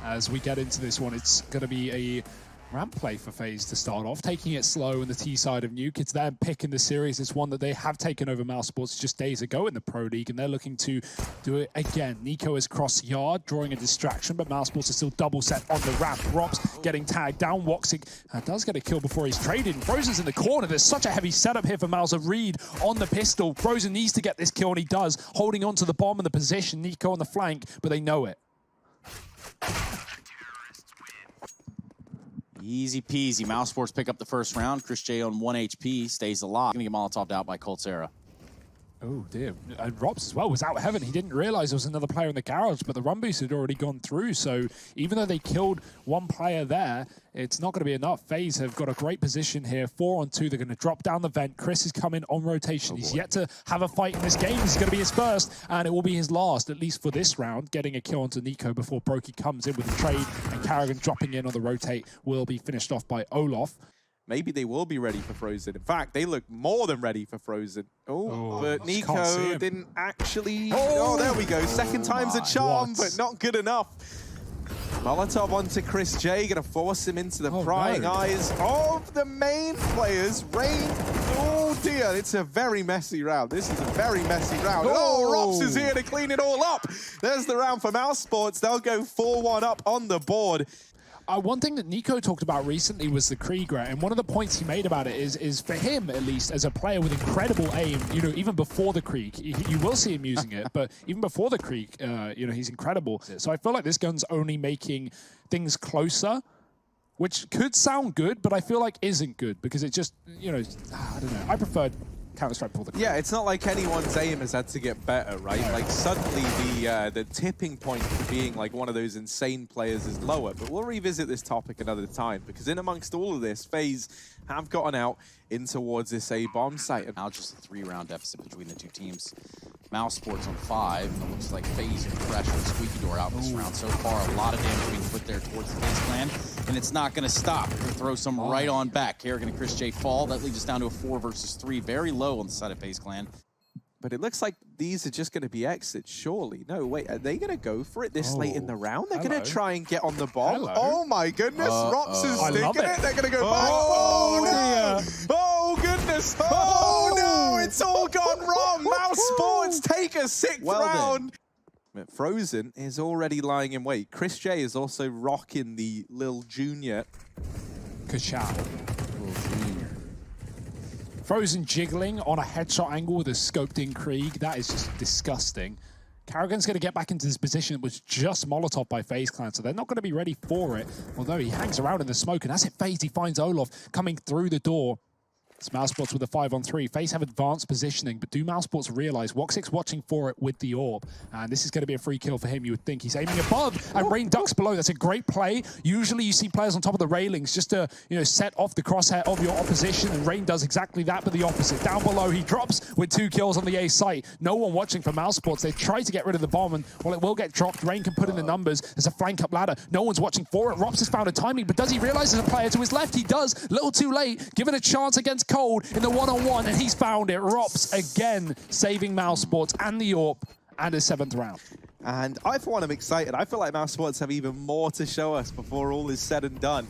as we get into this one. It's going to be a ramp play for FaZe to start off, taking it slow on the T side of Nuke. It's them picking the series. It's one that they have taken over mousesports just days ago in the Pro League, and they're looking to do it again. Nico is cross yard, drawing a distraction, but mousesports is still double set on the ramp. Rops getting tagged down. Woxic does get a kill before he's traded. Frozen's in the corner. There's such a heavy setup here for Mouse. A read on the pistol. Frozen needs to get this kill, and he does, holding on to the bomb and the position. Nico on the flank, but they know it. Easy peasy. mousesports pick up the first round. Chris J on 1 HP, stays alive. Gonna get Molotov'd out by Coltsera. Oh dear. And Robs as well was out heaven. He didn't realize there was another player in the garage, but the run boost had already gone through. So even though they killed one player there, it's not going to be enough. FaZe have got a great position here. 4-on-2. They're going to drop down the vent. Chris is coming on rotation. He's yet to have a fight in this game. This is going to be his first, and it will be his last, at least for this round, getting a kill onto Nico before Brokey comes in with the trade, and Carrigan dropping in on the rotate will be finished off by Olof. Maybe they will be ready for Frozen. In fact, they look more than ready for Frozen. But Nico didn't actually... Oh, there we go. Second time's a charm, but not good enough. Molotov onto Chris J, gonna force him into the prying eyes of the main players. Rain, oh dear, it's a very messy round. This is a very messy round. Oh, Rops is here to clean it all up. There's the round for mousesports. They'll go 4-1 up on the board. One thing that Nico talked about recently was the Krieger, and one of the points he made about it is for him, at least, as a player with incredible aim, you know, even before the Krieg, you will see him using it, but even before the Krieg, you know, he's incredible. So I feel like this gun's only making things closer, which could sound good, but I feel like isn't good, because it just, you know, I don't know. I preferred Counter-Strike before the Krieg. Yeah, it's not like anyone's aim has had to get better, right? Like suddenly the tipping point for being like one of those insane players is lower. But we'll revisit this topic another time, because in amongst all of this, FaZe have gotten out in towards this A-bomb site. Now just a 3-round deficit between the two teams. mousesports on 5, and it looks like FaZe are fresh with Squeaky Door out this round. So far, a lot of damage being put there towards the FaZe clan, and it's not going to stop. They're going to throw some right on back. Carrigan and Chris J fall. That leads us down to a 4 versus 3, very low on the side of FaZe clan. But it looks like these are just going to be exits, surely. No, wait, are they going to go for it this late in the round? They're going to try and get on the bomb. Oh my goodness, Rops is sticking it. They're going to go back. Oh, no! Oh goodness! Oh no, it's all gone wrong. mousesports take a 6th round. But Frozen is already lying in wait. Chris J is also rocking the Lil Junior. Ka-chow. Frozen jiggling on a headshot angle with a scoped-in Krieg. That is just disgusting. Carrigan's going to get back into this position that was just Molotov by FaZe clan, so they're not going to be ready for it. Although he hangs around in the smoke, and as it fades, he finds Olof coming through the door. It's mousesports with a 5-on-3. FaZe have advanced positioning, but do mousesports realize Woxic's watching for it with the orb? And this is going to be a free kill for him, you would think. He's aiming above, and Rain ducks below. That's a great play. Usually you see players on top of the railings just to, you know, set off the crosshair of your opposition, and Rain does exactly that, but the opposite. Down below, he drops with 2 kills on the A site. No one watching for mousesports. They try to get rid of the bomb, and while it will get dropped, Rain can put in the numbers. There's a flank up ladder. No one's watching for it. Rops has found a timing, but does he realize there's a player to his left? He does. A little too late. Given a chance against Cold in the 1-on-1, and he's found it. Rops again saving mousesports and the AWP, and a 7th round. And I, for one, am excited. I feel like mousesports have even more to show us before all is said and done.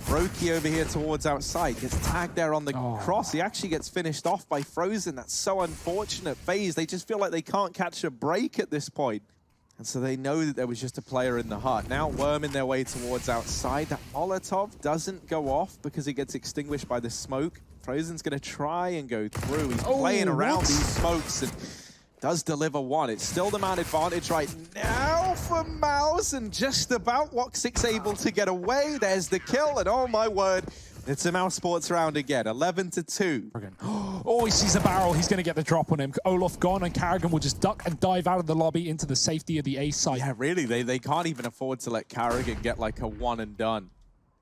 Brokey over here towards outside gets tagged there on the cross. He actually gets finished off by Frozen. That's so unfortunate. FaZe, they just feel like they can't catch a break at this point. And so they know that there was just a player in the hut. Now worming their way towards outside. That Molotov doesn't go off because it gets extinguished by the smoke. Frozen's going to try and go through. He's playing around these smokes and does deliver one. It's still the man advantage right now for Mouse, and just about Woxic's able to get away. There's the kill, and oh my word, it's a mousesports round again, 11-2. Oh, he sees a barrel. He's going to get the drop on him. Olof gone, and Carrigan will just duck and dive out of the lobby into the safety of the A site. Yeah, really, they can't even afford to let Carrigan get like a one and done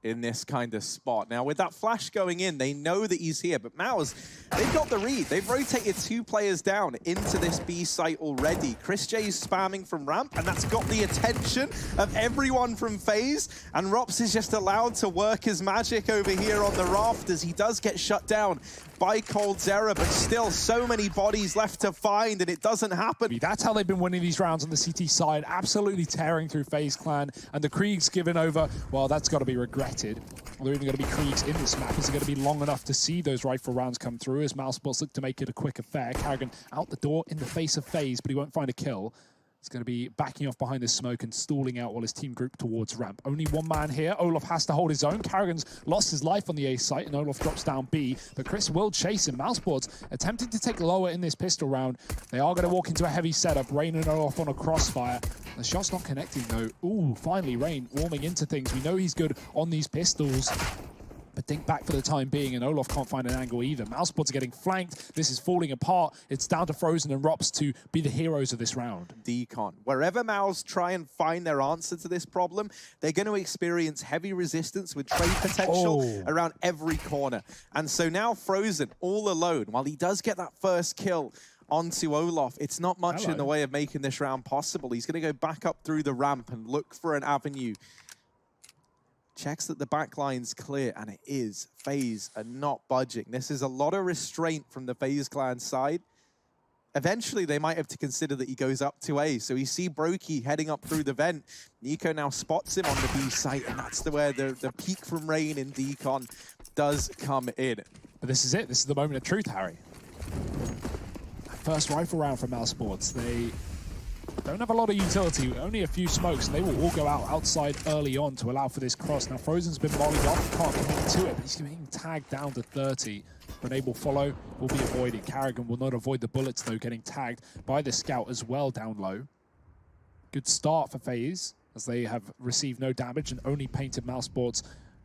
in this kind of spot. Now, with that flash going in, they know that he's here, but Mouse, they've got the read. They've rotated 2 players down into this B site already. Chris J is spamming from ramp, and that's got the attention of everyone from FaZe, and Rops is just allowed to work his magic over here on the rafters. He does get shut down by coldzera, but still so many bodies left to find, and it doesn't happen. That's how they've been winning these rounds on the CT side, absolutely tearing through FaZe Clan, and the Krieg's given over. Well, that's got to be regretted. Are there even going to be Krieg's in this map? Is it going to be long enough to see those rifle rounds come through as mousesports look to make it a quick affair? Karrigan out the door in the face of FaZe, but he won't find a kill. He's going to be backing off behind the smoke and stalling out while his team group towards ramp. Only one man here. Olof has to hold his own. Karrigan's lost his life on the A site, and Olof drops down B. But Chris will chase him. mousesports attempting to take lower in this pistol round. They are going to walk into a heavy setup. Rain and Olof on a crossfire. The shot's not connecting, though. Ooh, finally, Rain warming into things. We know he's good on these pistols. But think back for the time being, and Olof can't find an angle either. mousesports are getting flanked. This is falling apart. It's down to Frozen and Rops to be the heroes of this round. Decon. Wherever Mouse try and find their answer to this problem, they're going to experience heavy resistance with trade potential around every corner. And so now Frozen, all alone, while he does get that first kill onto Olof, it's not much in the way of making this round possible. He's going to go back up through the ramp and look for an avenue. Checks that the back line's clear, and it is. FaZe are not budging. This is a lot of restraint from the FaZe clan side. Eventually, they might have to consider that he goes up to A. So we see Brokey heading up through the vent. Nico now spots him on the B site, and that's where the peak from Rain in Decon does come in. But this is it. This is the moment of truth, Harry. First rifle round for mousesports. They don't have a lot of utility, only a few smokes, and they will all go out outside early on to allow for this cross. Now, Frozen's been mollied off, can't commit to it, but he's getting tagged down to 30. Grenade will follow, will be avoided. Karrigan will not avoid the bullets, though, getting tagged by the scout as well down low. Good start for FaZe, as they have received no damage and only painted mousesports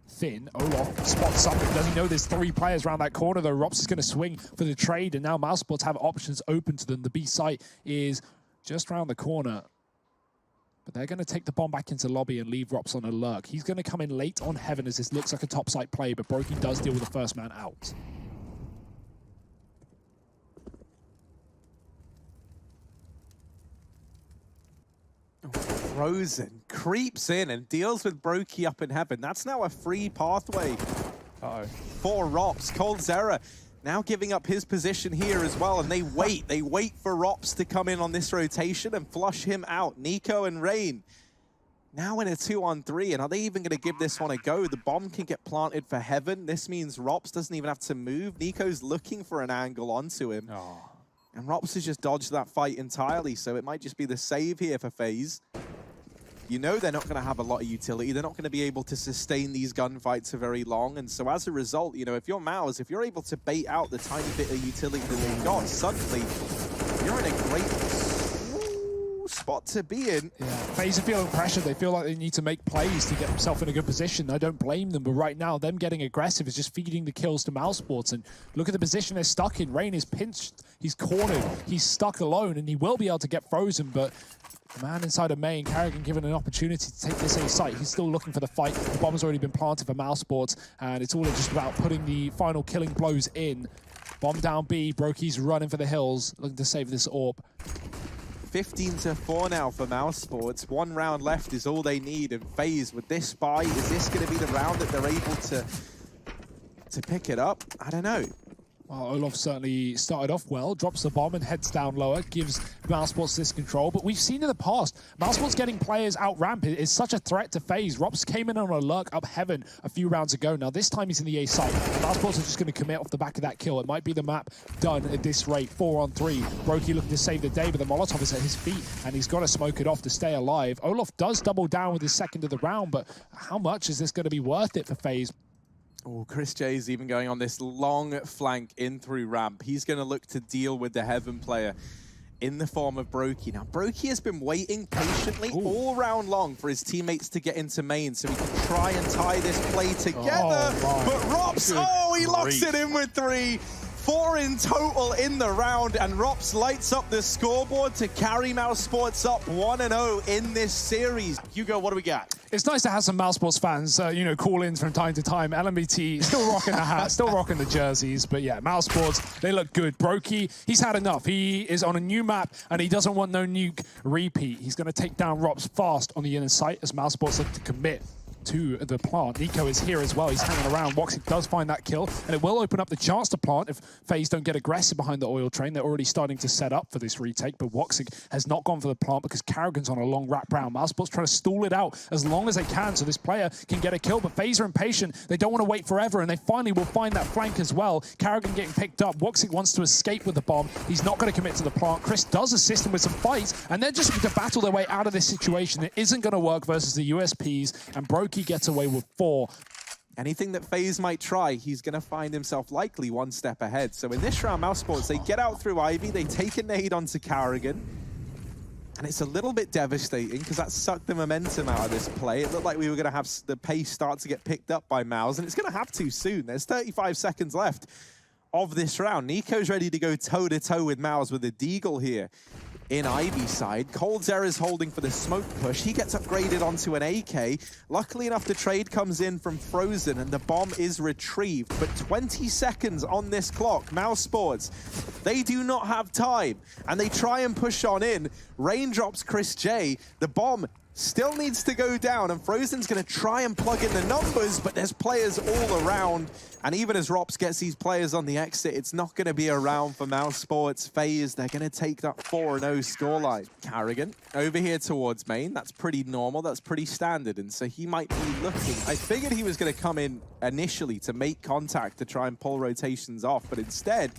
thin. Olof spots something. Does he know there's 3 players around that corner, though? Rops is going to swing for the trade, and now mousesports have options open to them. The B site is just around the corner, but they're going to take the bomb back into lobby and leave Rops on a lurk. He's going to come in late on Heaven as this looks like a top site play, but Brokey does deal with the first man out. Frozen creeps in and deals with Brokey up in Heaven. That's now a free pathway for Rops. coldzera now giving up his position here as well, and they wait for Rops to come in on this rotation and flush him out. Nico and Rain now in a 2-on-3, and are they even going to give this one a go? The bomb can get planted for Heaven. This means Rops doesn't even have to move. Nico's looking for an angle onto him. And Rops has just dodged that fight entirely, so it might just be the save here for FaZe. You know they're not going to have a lot of utility. They're not going to be able to sustain these gunfights for very long. And so as a result, you know, if you're Mouse, if you're able to bait out the tiny bit of utility that they've got, suddenly you're in a great spot to be in. Yeah, FaZe are feeling pressure. They feel like they need to make plays to get themselves in a good position. I don't blame them, but right now, them getting aggressive is just feeding the kills to mousesports. And look at the position they're stuck in. Rain is pinched, he's cornered, he's stuck alone, and he will be able to get Frozen, but the man inside of main, Karrigan given an opportunity to take this A site. He's still looking for the fight. The bomb's already been planted for mousesports, and it's all just about putting the final killing blows in. Bomb down B, Brokey's running for the hills, looking to save this orb. 15-4 now for mousesports. 1 round left is all they need, and FaZe with this buy, is this going to be the round that they're able to pick it up? I don't know. Well, Olof certainly started off well, drops the bomb and heads down lower, gives mousesports this control. But we've seen in the past, mousesports getting players out ramp is such a threat to FaZe. Rops came in on a lurk up Heaven a few rounds ago. Now this time he's in the A site. mousesports are just going to commit off the back of that kill. It might be the map done at this rate, 4-on-3. Brokey looking to save the day, but the Molotov is at his feet, and he's got to smoke it off to stay alive. Olof does double down with his second of the round, but how much is this going to be worth it for FaZe? Oh, Chris J is even going on this long flank in through ramp. He's going to look to deal with the Heaven player in the form of Brokey. Now, Brokey has been waiting patiently all round long for his teammates to get into main so he can try and tie this play together. But Rops, he locks it in with 3. 4 in total in the round, and Rops lights up the scoreboard to carry mousesports up 1-0 in this series. Hugo, what do we got? It's nice to have some mousesports fans, you know, call in from time to time. LMBT still rocking the hat, still rocking the jerseys, but yeah, mousesports, they look good. Brokey, he's had enough. He is on a new map, and he doesn't want no nuke repeat. He's going to take down Rops fast on the inner site as mousesports look to commit. to the plant. Nico is here as well. He's hanging around. Woxic does find that kill, and it will open up the chance to plant if FaZe don't get aggressive behind the oil train. They're already starting to set up for this retake, but Woxic has not gone for the plant because Karrigan's on a long wrap round. mousesports trying to stall it out as long as they can so this player can get a kill, but FaZe are impatient. They don't want to wait forever, and they finally will find that flank as well. Karrigan getting picked up. Woxic wants to escape with the bomb. He's not going to commit to the plant. Chris does assist him with some fights, and they're just going to battle their way out of this situation. It isn't going to work versus the USPs, and Brokey gets away with 4. Anything that FaZe might try, he's going to find himself likely one step ahead. So in this round, mousesports, they get out through Ivy, they take a nade onto Karrigan, and it's a little bit devastating because that sucked the momentum out of this play. It looked like we were going to have the pace start to get picked up by Mouse, and it's going to have to soon. There's 35 seconds left of this round. Nico's ready to go toe-to-toe with Mouse with a Deagle here in Ivy side. coldzera is holding for the smoke push. He gets upgraded onto an AK. Luckily enough, the trade comes in from Frozen and the bomb is retrieved. But 20 seconds on this clock. mousesports, they do not have time. And they try and push on in. Raindrops Chris J. The bomb still needs to go down, and Frozen's going to try and plug in the numbers, but there's players all around. And even as Rops gets these players on the exit, it's not going to be a round for mousesports. FaZe, they're going to take that 4-0 scoreline. Karrigan over here towards main. That's pretty normal. That's pretty standard. And so he might be looking. I figured he was going to come in initially to make contact to try and pull rotations off, but instead,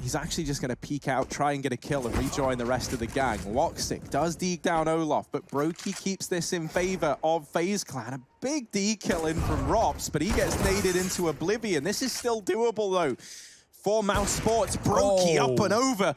he's actually just going to peek out, try and get a kill, and rejoin the rest of the gang. Woxic does deke down Olaf, but Brokey keeps this in favor of FaZe Clan. A big D kill in from Rops, but he gets naded into oblivion. This is still doable, though, for mousesports. Brokey up and over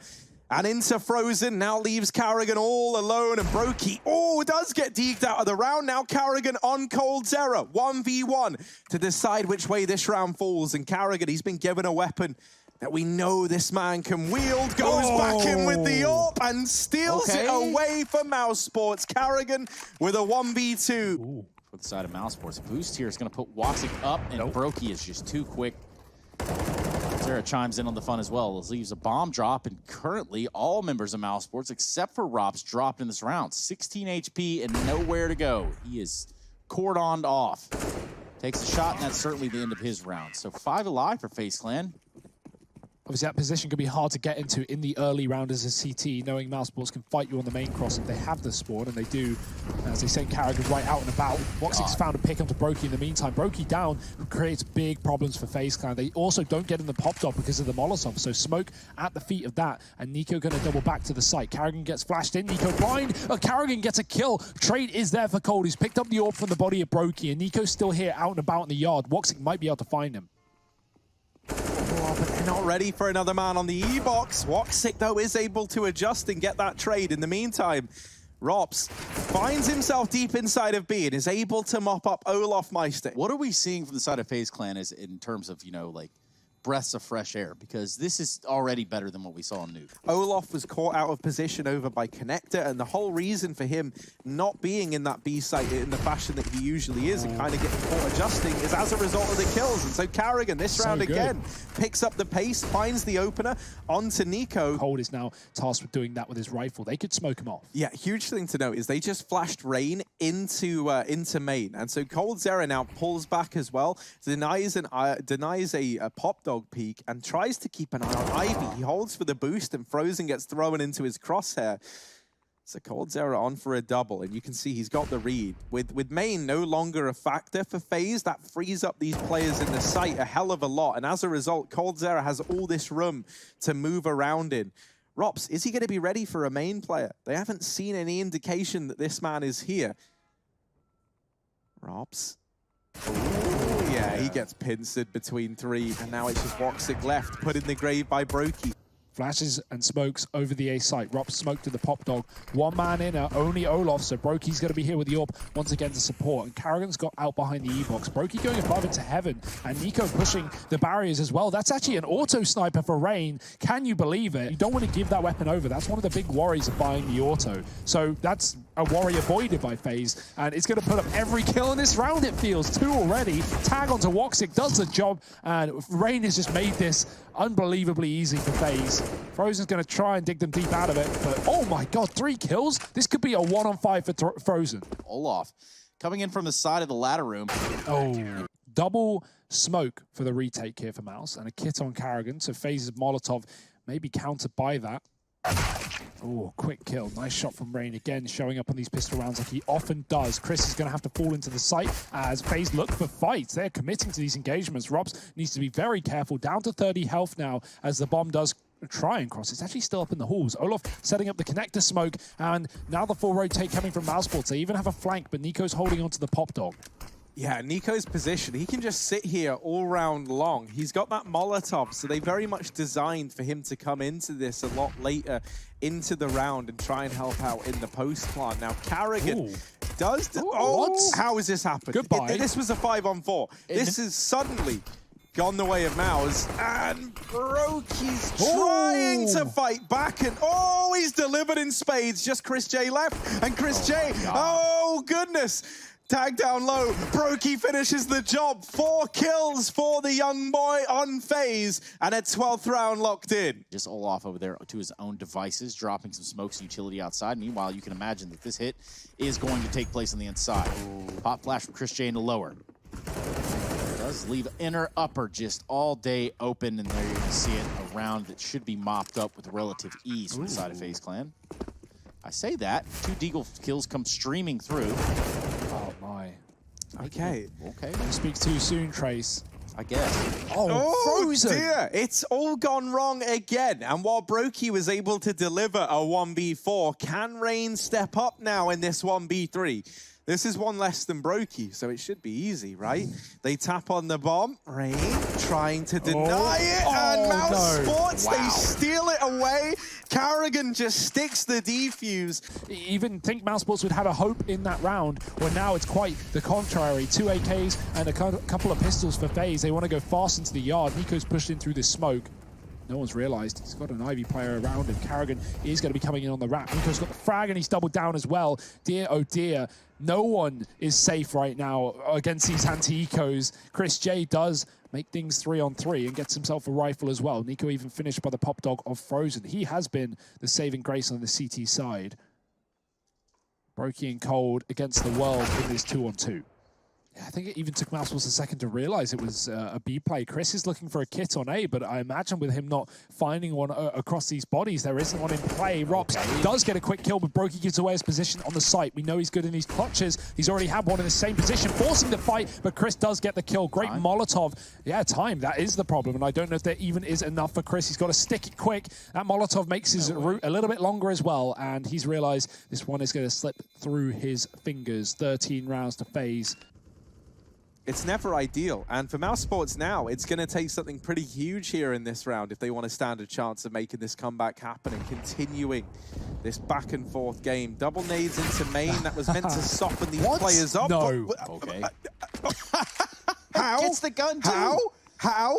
and into Frozen. Now leaves Karrigan all alone, and Brokey, does get deked out of the round. Now Karrigan on coldzera, 1v1 to decide which way this round falls. And Karrigan, he's been given a weapon that we know this man can wield, goes back in with the AWP and steals it away for mousesports. Karrigan with a 1v2. For the side of mousesports, boost here is going to put Woxic up, and Brokey is just too quick. Sarah chimes in on the fun as well. Leaves a bomb drop, and currently all members of mousesports, except for Rops, dropped in this round. 16 HP and nowhere to go. He is cordoned off. Takes a shot, and that's certainly the end of his round. So 5 alive for FaZe Clan. Obviously, that position could be hard to get into in the early round as a CT, knowing mousesports can fight you on the main cross if they have the spawn, and they do. As they send Karrigan right out and about. Woxic's found a pick onto Brokey in the meantime. Brokey down creates big problems for FaZe Clan. They also don't get in the pop top because of the Molotov, so smoke at the feet of that, and Nico going to double back to the site. Karrigan gets flashed in, Nico blind. Karrigan gets a kill. Trade is there for Cold. He's picked up the AWP from the body of Brokey, and Nico's still here out and about in the yard. Woxic might be able to find him. But they're not ready for another man on the E-box. Woxic, though, is able to adjust and get that trade. In the meantime, Rops finds himself deep inside of B and is able to mop up Olaf Meister. What are we seeing from the side of FaZe Clan is in terms of, like, breaths of fresh air? Because this is already better than what we saw in Nuke. Olaf was caught out of position over by Connector, and the whole reason for him not being in that B site in the fashion that he usually is and kind of getting caught adjusting is as a result of the kills. And so Karrigan, this round again, picks up the pace, finds the opener onto Nico. Cold is now tasked with doing that with his rifle. They could smoke him off. Yeah, huge thing to note is they just flashed Rain into main. And so coldzera now pulls back as well, denies a pop dog peek and tries to keep an eye on Ivy. He holds for the boost and Frozen gets thrown into his crosshair. So coldzera on for a double, and you can see he's got the read. With main no longer a factor for FaZe, that frees up these players in the site a hell of a lot, and as a result, coldzera has all this room to move around in. Rops, is he going to be ready for a main player? They haven't seen any indication that this man is here. Rops. Yeah, he gets pincered between 3, and now it's just Woxic left, put in the grave by Brokey. Flashes and smokes over the A site. Rops smoked to the pop dog. One man in, only Olaf, so Brokey's going to be here with the AWP once again to support. And Karrigan's got out behind the E-box. Brokey going above into heaven, and Nico pushing the barriers as well. That's actually an auto sniper for Rain. Can you believe it? You don't want to give that weapon over. That's one of the big worries of buying the auto. So that's a worry avoided by FaZe, and it's going to put up every kill in this round, it feels. 2 already. Tag onto Woxic does the job, and Rain has just made this unbelievably easy for FaZe. Frozen's going to try and dig them deep out of it, but oh my god, 3 kills? This could be a 1-on-5 for Frozen. Olaf coming in from the side of the ladder room. Oh, double smoke for the retake here for Mouse, and a kit on Karrigan, so FaZe's Molotov may be countered by that. Oh, quick kill. Nice shot from Rain again, showing up on these pistol rounds like he often does. Chris is going to have to fall into the site as FaZe look for fights. They're committing to these engagements. Robs needs to be very careful. Down to 30 health now as the bomb does try and cross. It's actually still up in the halls. Olaf setting up the connector smoke, and now the full rotate coming from mousesports. They even have a flank, but Nico's holding on to the pop dog. Yeah, Nico's position, he can just sit here all round long. He's got that Molotov, so they very much designed for him to come into this a lot later into the round and try and help out in the post plant. Now, Karrigan does... What? How has this happened? Goodbye. This was a 5-on-4. This is suddenly gone the way of Mouse, and Broky's trying to fight back, and he's delivered in spades. Just Chris J left, and Chris J, goodness. Tag down low, Brokey finishes the job. 4 kills for the young boy on FaZe, and a 12th round locked in. Just Olaf over there to his own devices, dropping some smokes and utility outside. Meanwhile, you can imagine that this hit is going to take place on the inside. Pop flash from Chris J into lower. Does leave inner upper just all day open, and there you can see it, a round that should be mopped up with relative ease from the side of FaZe Clan. I say that, 2 deagle kills come streaming through. Oh my. Okay. Don't speak too soon, Trace. I guess. Oh, Frozen. Dear. It's all gone wrong again. And while Brokey was able to deliver a 1v4, can Rain step up now in this 1v3? This is one less than Brokey, so it should be easy, right? They tap on the bomb. Rain trying to deny it, and mousesports, they steal it away. Karrigan just sticks the defuse. Even think mousesports would have a hope in that round, where now it's quite the contrary. 2 AKs and a couple of pistols for FaZe. They want to go fast into the yard. Nico's pushed in through this smoke. No one's realized he's got an Ivy player around him. Karrigan is going to be coming in on the wrap. Nico's got the frag, and he's doubled down as well. Dear, oh dear. No one is safe right now against these anti-ecos. Chris J does make things 3-on-3 and gets himself a rifle as well. Nico even finished by the pop dog of Frozen. He has been the saving grace on the CT side. Brokey and Cold against the world in this 2-on-2. I think it even took mousesports a second to realize it was a B play. Chris is looking for a kit on A, but I imagine with him not finding one across these bodies, there isn't one in play. Rops does get a quick kill, but Brokey gives away his position on the site. We know he's good in these clutches. He's already had one in the same position, forcing the fight, but Chris does get the kill. Great Molotov. Yeah, time. That is the problem, and I don't know if there even is enough for Chris. He's got to stick it quick. That Molotov makes his route a little bit longer as well, and he's realized this one is going to slip through his fingers. 13 rounds to FaZe. It's never ideal, and for mousesports now, it's going to take something pretty huge here in this round if they want to stand a chance of making this comeback happen and continuing this back and forth game. Double nades into main, that was meant to soften these players up. No. Okay. How? Gets the gun too. How?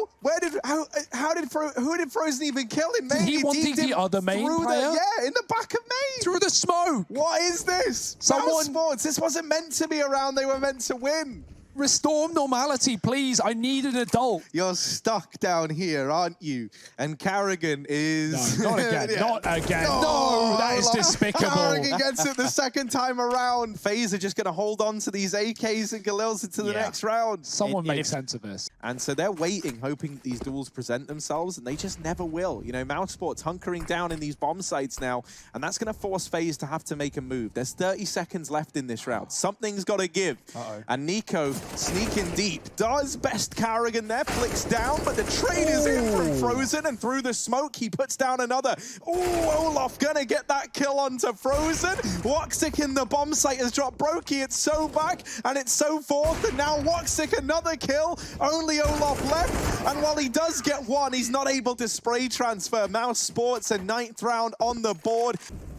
Who did Frozen even kill in main? He wanted the other main player? Yeah, in the back of main. Through the smoke. What is this? Mousesports, this wasn't meant to be a round they were meant to win. Restore normality, please. I need an adult. You're stuck down here, aren't you? And Karrigan is... No, not again. Not again. No, that is despicable. Karrigan gets it the second time around. FaZe are just going to hold on to these AKs and Galils into the next round. Someone make sense of this. And so they're waiting, hoping that these duels present themselves, and they just never will. You know, mousesports hunkering down in these bomb sites now, and that's going to force FaZe to have to make a move. There's 30 seconds left in this round. Something's got to give. And Nico sneaking deep. Does best Karrigan there, flicks down, but the trade is in from Frozen, and through the smoke, he puts down another. Oh, Olaf gonna get that kill onto Frozen. Woxic in the bomb site has dropped Brokey. It's so back, and it's so forth, and now Woxic another kill. Only Olaf left, and while he does get one, he's not able to spray transfer. mousesports a 9th round on the board.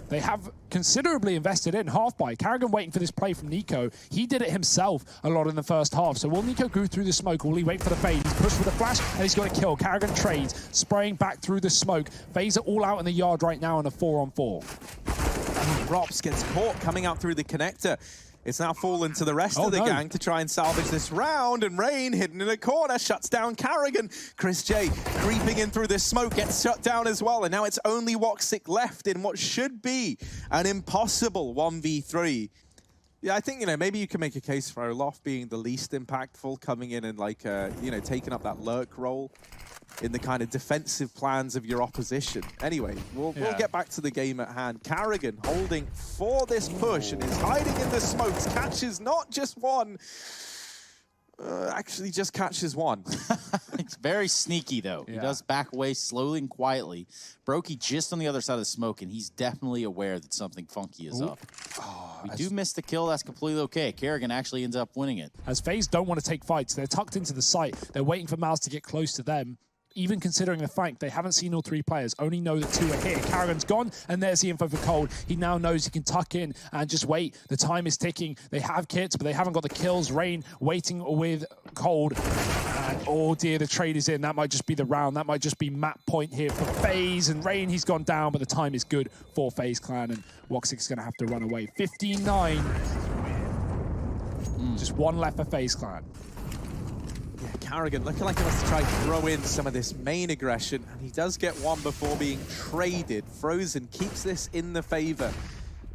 They have considerably invested in half by. Karrigan waiting for this play from Nico. He did it himself a lot in the first half. So will Nico go through the smoke? Will he wait for the fade? He's pushed with a flash, and he's got a kill. Karrigan trades, spraying back through the smoke. FaZe are all out in the yard right now in a 4-on-4. Rops gets caught coming out through the connector. It's now fallen to the rest of the gang to try and salvage this round, and Rain, hidden in a corner, shuts down Carrigan. Chris J creeping in through this smoke, gets shut down as well, and now it's only Woxic left in what should be an impossible 1v3. Yeah, I think, maybe you can make a case for Olaf being the least impactful, coming in and, like, taking up that lurk role in the kind of defensive plans of your opposition. Anyway, we'll get back to the game at hand. Carrigan holding for this push and is hiding in the smokes. Catches not just one, actually just catches one. It's very sneaky, though. Yeah. He does back away slowly and quietly. Brokey just on the other side of the smoke, and he's definitely aware that something funky is up. Oh, we do miss the kill. That's completely okay. Kerrigan actually ends up winning it. As FaZe don't want to take fights, they're tucked into the site. They're waiting for Mouse to get close to them. Even considering the fact they haven't seen all three players, only know that two are here. Carrigan's gone, and there's the info for Cold. He now knows he can tuck in and just wait. The time is ticking. They have kits, but they haven't got the kills. Rain waiting with Cold. And oh dear, the trade is in. That might just be the round. That might just be map point here for FaZe. And Rain, he's gone down, but the time is good for FaZe Clan, and Woxic's going to have to run away. 59. Just one left for FaZe Clan. Yeah, Carrigan looking like he wants to try to throw in some of this main aggression, and he does get one before being traded. Frozen keeps this in the favor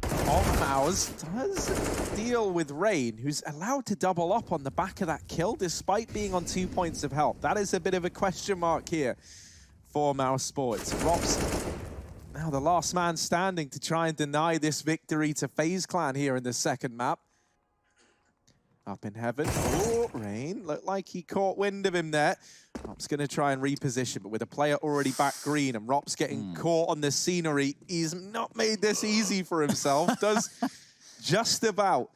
of Mouse. Does deal with Rain, who's allowed to double up on the back of that kill despite being on 2 points of health. That is a bit of a question mark here for mousesports. Rops now the last man standing to try and deny this victory to FaZe Clan here in the second map. Up in heaven. Oh, Rain. Looked like he caught wind of him there. Rop's going to try and reposition, but with a player already back green and Rop's getting caught on the scenery, he's not made this easy for himself. Does just about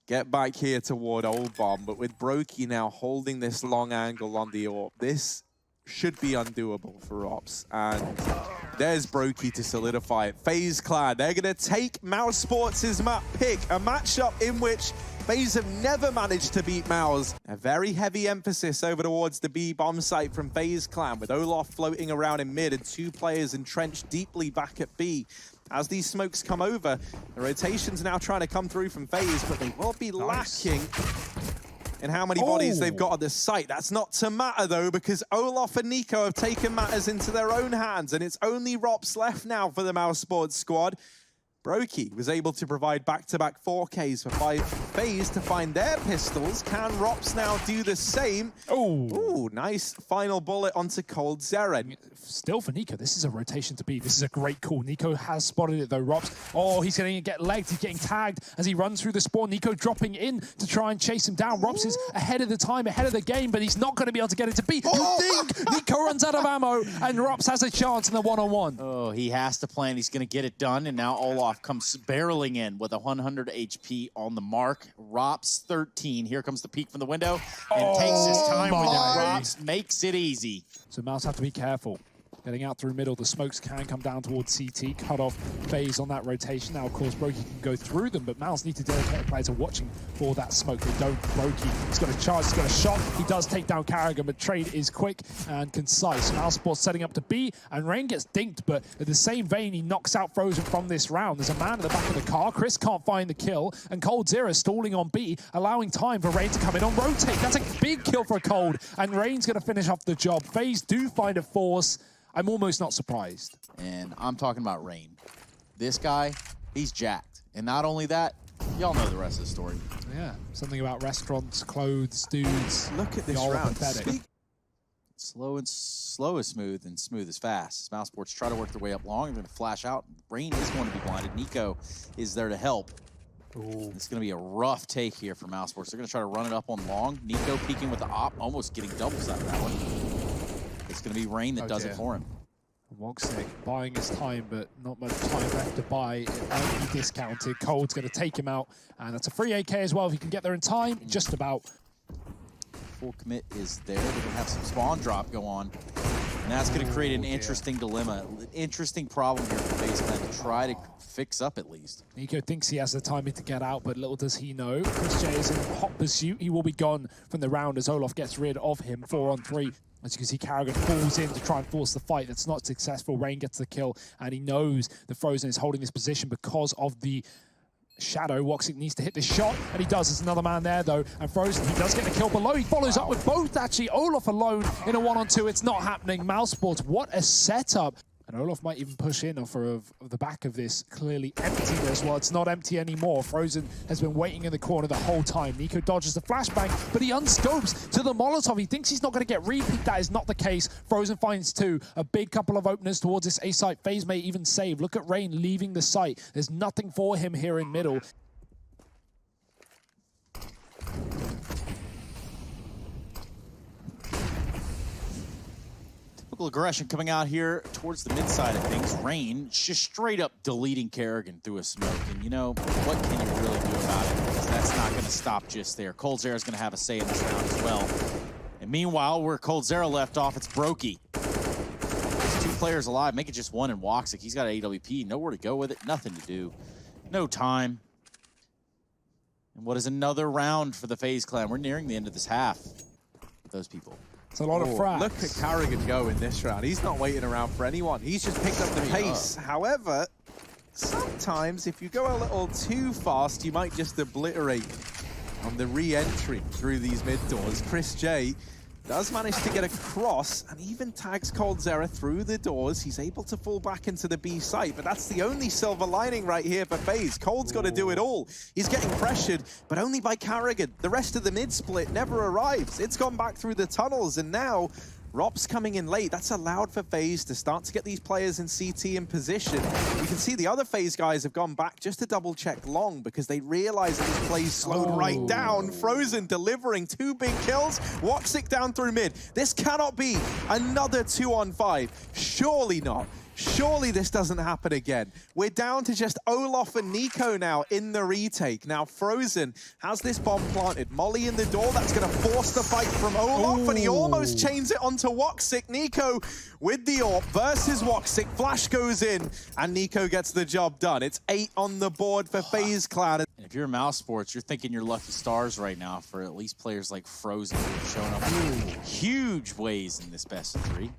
get back here toward Old Bomb, but with Brokey now holding this long angle on the AWP, this should be undoable for Rops. And there's Brokey to solidify it. FaZe Clan, they're going to take mousesports' map pick, a matchup in which FaZe have never managed to beat Mouse. A very heavy emphasis over towards the B bomb site from FaZe Clan, with Olaf floating around in mid and two players entrenched deeply back at B. As these smokes come over, the rotation's now trying to come through from FaZe, but they will be lacking in how many bodies they've got on the site. That's not to matter, though, because Olaf and Nico have taken matters into their own hands, and it's only Rops left now for the mousesports squad. Brokey was able to provide back-to-back 4Ks for FaZe to find their pistols. Can Rops now do the same? Ooh, nice final bullet onto Cold Zeren. Still for Nico, this is a rotation to B. This is a great call. Nico has spotted it though, Rops. Oh, he's going to get legged. He's getting tagged as he runs through the spawn. Nico dropping in to try and chase him down. Rops is ahead of the time, ahead of the game, but he's not going to be able to get it to B. You think Nico runs out of ammo and Rops has a chance in the one-on-one. Oh, he has to plan. He's going to get it done, and now Olaf comes barreling in with 100 HP on the mark. Rops 13. Here comes the peek from the window and takes his time with it. Rops makes it easy. So Mouse have to be careful. Getting out through middle, the smokes can come down towards CT, cut off FaZe on that rotation. Now, of course, Brokey can go through them, but Mouse need to dedicate players to watching for that smoke. They don't. Brokey, he's got a charge, he's got a shot. He does take down Carrigan, but trade is quick and concise. mousesports setting up to B, and Rain gets dinked, but in the same vein, he knocks out Frozen from this round. There's a man at the back of the car. Chris can't find the kill, and Cold Zero stalling on B, allowing time for Rain to come in on rotate. That's a big kill for Cold, and Rain's going to finish off the job. FaZe do find a force. I'm almost not surprised. And I'm talking about Rain. This guy, he's jacked. And not only that, y'all know the rest of the story. Yeah, something about restaurants, clothes, dudes. Look at this round. Slow is smooth, and smooth is fast. As mousesports try to work their way up long, they're going to flash out. Rain is going to be blinded. Nico is there to help. Ooh. It's going to be a rough take here for mousesports. They're going to try to run it up on long. Nico peeking with the op, almost getting doubles out of that one. It's going to be Rain that does it for him. Woxic buying his time, but not much time left to buy. It might be discounted. Cold's going to take him out, and that's a free AK as well if he can get there in time. Just about. Full commit is there. They're going to have some spawn drop go on. And that's going to create an interesting dilemma, interesting problem here for FaZe Clan to try to fix up at least. NiKo thinks he has the timing to get out, but little does he know. Chris J is in hot pursuit. He will be gone from the round as Olof gets rid of him. 4-on-3. As you can see, Karrigan falls in to try and force the fight. That's not successful. Rain gets the kill, and he knows that Frozen is holding this position because of the shadow. Woxic needs to hit this shot, and he does. There's another man there, though, and Frozen, he does get the kill below. He follows up with both, actually. Olof alone in a 1-on-2. It's not happening. mousesports, what a setup. And Olof might even push in off of the back of this clearly empty as well. It's not empty anymore. Frozen has been waiting in the corner the whole time. NiKo dodges the flashbang, but he unscopes to the Molotov. He thinks he's not going to get repeat. That is not the case. Frozen finds two. A big couple of openers towards this A site. FaZe may even save. Look at Rain leaving the site. There's nothing for him here in middle. Aggression coming out here towards the mid side of things. Rain just straight up deleting Karrigan through a smoke. And you know, what can you really do about it? Because that's not going to stop just there. coldzera is going to have a say in this round as well. And meanwhile, where coldzera left off, it's Brokey. There's two players alive. Make it just one in Woxic. He's got an AWP. Nowhere to go with it. Nothing to do. No time. And what is another round for the FaZe Clan? We're nearing the end of this half with those people. It's a lot of frags. Look at Karrigan go in this round. He's not waiting around for anyone. He's just picked up the pace. However, sometimes if you go a little too fast, you might just obliterate on the re-entry through these mid doors. Chris J does manage to get across and even tags coldzera through the doors. He's able to fall back into the B site, but that's the only silver lining right here for FaZe. Cold's got to do it all. He's getting pressured, but only by Karrigan. The rest of the mid split never arrives. It's gone back through the tunnels, and now Rop's coming in late. That's allowed for FaZe to start to get these players in CT in position. You can see the other FaZe guys have gone back just to double check long because they realize that this play's slowed right down. Frozen delivering two big kills. Woxic down through mid. This cannot be another 2-on-5. Surely not. Surely this doesn't happen again. We're down to just Olof and NiKo now in the retake. Now Frozen has this bomb planted. Molly in the door, that's going to force the fight from Olof, and he almost chains it onto Woxic. NiKo with the AWP versus Woxic. Flash goes in, and NiKo gets the job done. It's 8 on the board for FaZe Clan. And if you're mousesports, you're thinking you're lucky stars right now for at least players like Frozen who have shown up in huge ways in this best of 3.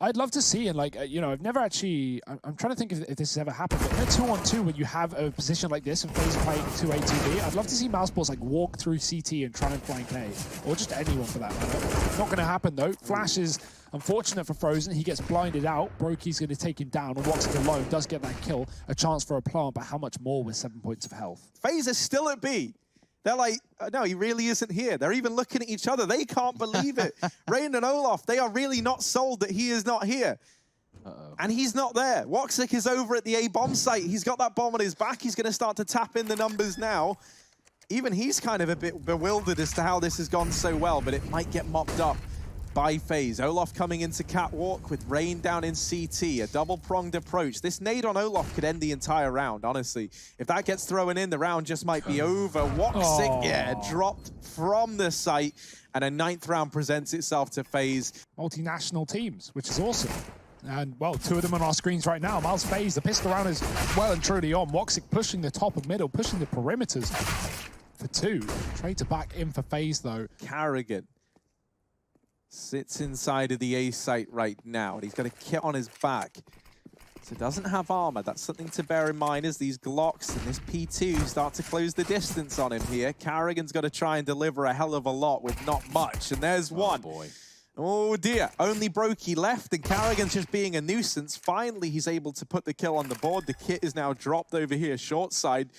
I'd love to see, and like, you know, I've never actually, I'm trying to think if this has ever happened, but in a 2-on-2 when you have a position like this and FaZe playing 2A2B, I'd love to see mousesports like walk through CT and try and flank A, or just anyone for that matter. Not going to happen though. Flash is unfortunate for Frozen. He gets blinded out. Brokey's going to take him down, and Woxic alone does get that kill. A chance for a plant, but how much more with 7 points of health? FaZe is still at B. They're like, no, he really isn't here. They're even looking at each other. They can't believe it. Rain and Olof, they are really not sold that he is not here. And he's not there. Woxic is over at the A bomb site. He's got that bomb on his back. He's going to start to tap in the numbers now. Even he's kind of a bit bewildered as to how this has gone so well, but it might get mopped up by FaZe. Olof coming into catwalk with Rain down in CT. A double-pronged approach. This nade on Olof could end the entire round, honestly. If that gets thrown in, the round just might be over. Woxic, yeah, dropped from the site, and a 9th round presents itself to FaZe. Multinational teams, which is awesome. And, well, 2 of them on our screens right now. Miles FaZe, the pistol round is well and truly on. Woxic pushing the top of middle, pushing the perimeters for 2. Trade to back in for FaZe, though. Karrigan sits inside of the A site right now, and he's got a kit on his back. So doesn't have armor. That's something to bear in mind as these Glocks and this P2 start to close the distance on him here. Karrigan's got to try and deliver a hell of a lot with not much, and there's one. Boy. Oh dear, only Brokey left, and Karrigan's just being a nuisance. Finally, he's able to put the kill on the board. The kit is now dropped over here, short side.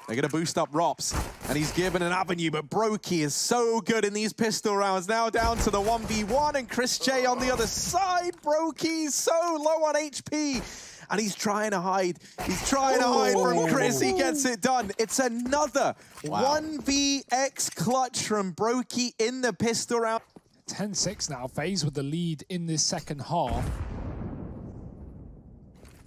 They're going to boost up Rops, and he's given an avenue, but Brokey is so good in these pistol rounds. Now down to the 1v1, and Chris J on the other side. Brokey's so low on HP, and he's trying to hide. He's trying to hide from Chris. He gets it done. It's another 1vx clutch from Brokey in the pistol round. 10-6 now. FaZe with the lead in this second half.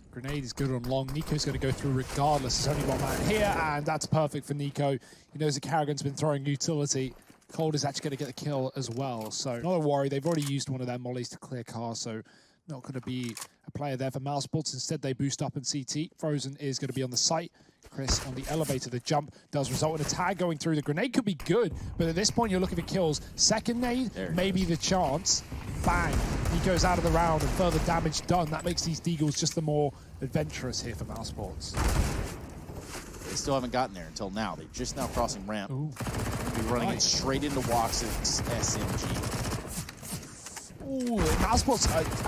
Grenade is good on long. NiKo's going to go through regardless. There's only one man here, and that's perfect for NiKo. He knows that Karrigan's been throwing utility Cold is actually going to get the kill as well. So not a worry. They've already used one of their mollies to clear cars, so not going to be a player there for mousesports. Instead, they boost up in CT. Frozen is going to be on the site. Chris on the elevator. The jump does result in a tag going through. The grenade could be good, but at this point, you're looking for kills. Second nade, maybe the chance. Bang. He goes out of the round and further damage done. That makes these Deagles just the more adventurous here for mousesports. They still haven't gotten there until now. They're just now crossing ramp. Ooh. Be running it straight into Wox's SMG. Ooh, mousesports,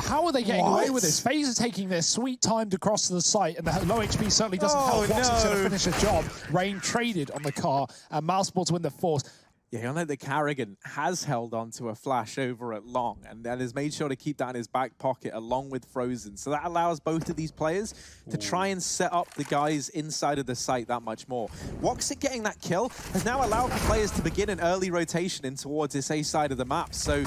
how are they getting away with this? FaZe is taking their sweet time to cross to the site, and the low HP certainly doesn't help. Wox's going to finish a job. Rain traded on the car, and mousesports win the force. Yeah, I know that Carrigan has held on to a flash over at Long and has made sure to keep that in his back pocket along with Frozen. So that allows both of these players to try and set up the guys inside of the site that much more. Woxic getting that kill has now allowed the players to begin an early rotation in towards this A side of the map. So,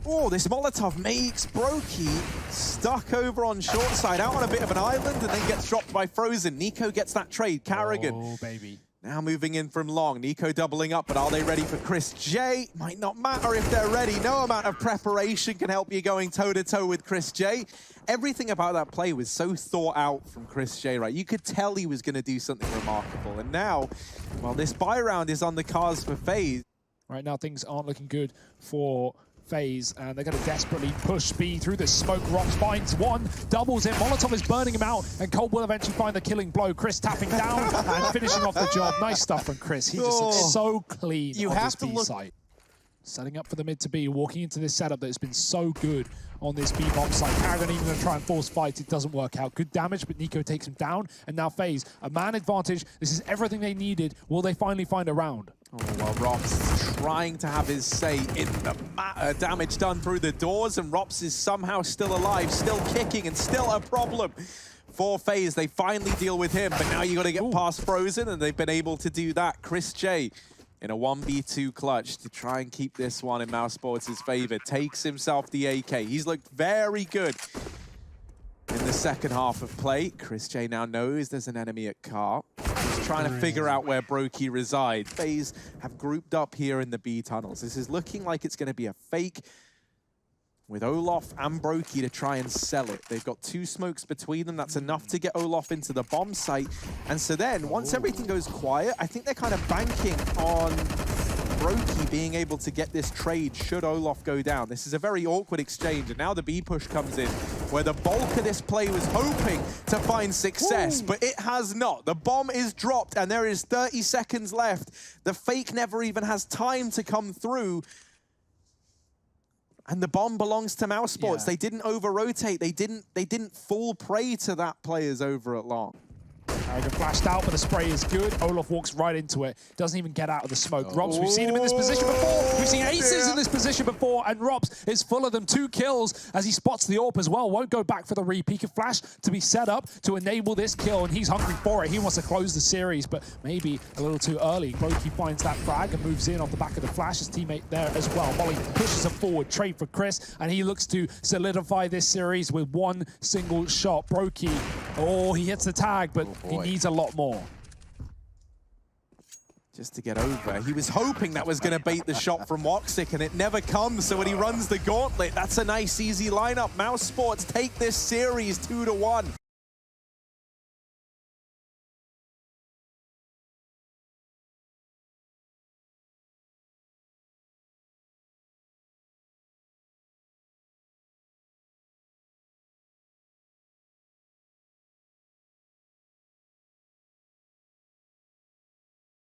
oh, this Molotov makes Brokey stuck over on short side, out on a bit of an island, and then gets dropped by Frozen. Nico gets that trade. Carrigan. Oh, baby. Now moving in from Long. Nico doubling up, but are they ready for Chris J? Might not matter if they're ready. No amount of preparation can help you going toe-to-toe with Chris J. Everything about that play was so thought out from Chris J, right? You could tell he was going to do something remarkable. And now, well, this buy round is on the cards for FaZe. Right now, things aren't looking good for FaZe, and they're going to desperately push B through the smoke. Rops finds one, doubles it. Molotov is burning him out, and Cold will eventually find the killing blow. Chris tapping down and finishing off the job. Nice stuff from Chris. He just looks so clean on this B site. Setting up for the mid to B, walking into this setup that has been so good on this B bomb site. Carrigan even going to try and force fight. It doesn't work out. Good damage, but Nico takes him down. And now FaZe, a man advantage. This is everything they needed. Will they finally find a round? Oh, well, Rops is trying to have his say in the damage done through the doors, and Rops is somehow still alive, still kicking, and still a problem for FaZe. They finally deal with him, but now you got to get past Frozen, and they've been able to do that. Chris J in a 1v2 clutch to try and keep this one in mousesports' favor. Takes himself the AK. He's looked very good in the second half of play. Chris J now knows there's an enemy at car. He's trying to figure out where Brokey resides. FaZe have grouped up here in the B tunnels. This is looking like it's going to be a fake with Olof and Brokey to try and sell it. They've got two smokes between them. That's enough to get Olof into the bomb site. And so then, once everything goes quiet, I think they're kind of banking on Brokey being able to get this trade should Olof go down. This is a very awkward exchange, and now the B push comes in, where the bulk of this play was hoping to find success, but it has not. The bomb is dropped, and there is 30 seconds left. The fake never even has time to come through. And the bomb belongs to mousesports. They didn't over-rotate. They didn't fall prey to that players over at Long. Carrigan flashed out, but the spray is good. Olof walks right into it. Doesn't even get out of the smoke. Rops, we've seen him in this position before. We've seen aces in this position before, and Rops is full of them. 2 kills as he spots the AWP as well. Won't go back for the re. He can flash to be set up to enable this kill, and he's hungry for it. He wants to close the series, but maybe a little too early. Brokey finds that frag and moves in off the back of the flash. His teammate there as well. Molly pushes him forward. Trade for Chris, and he looks to solidify this series with one single shot. Brokey, oh, he hits the tag, but he needs a lot more. Just to get over. He was hoping that was going to bait the shot from Woxic, and it never comes. So when he runs the gauntlet, that's a nice, easy lineup. mousesports take this series 2-1.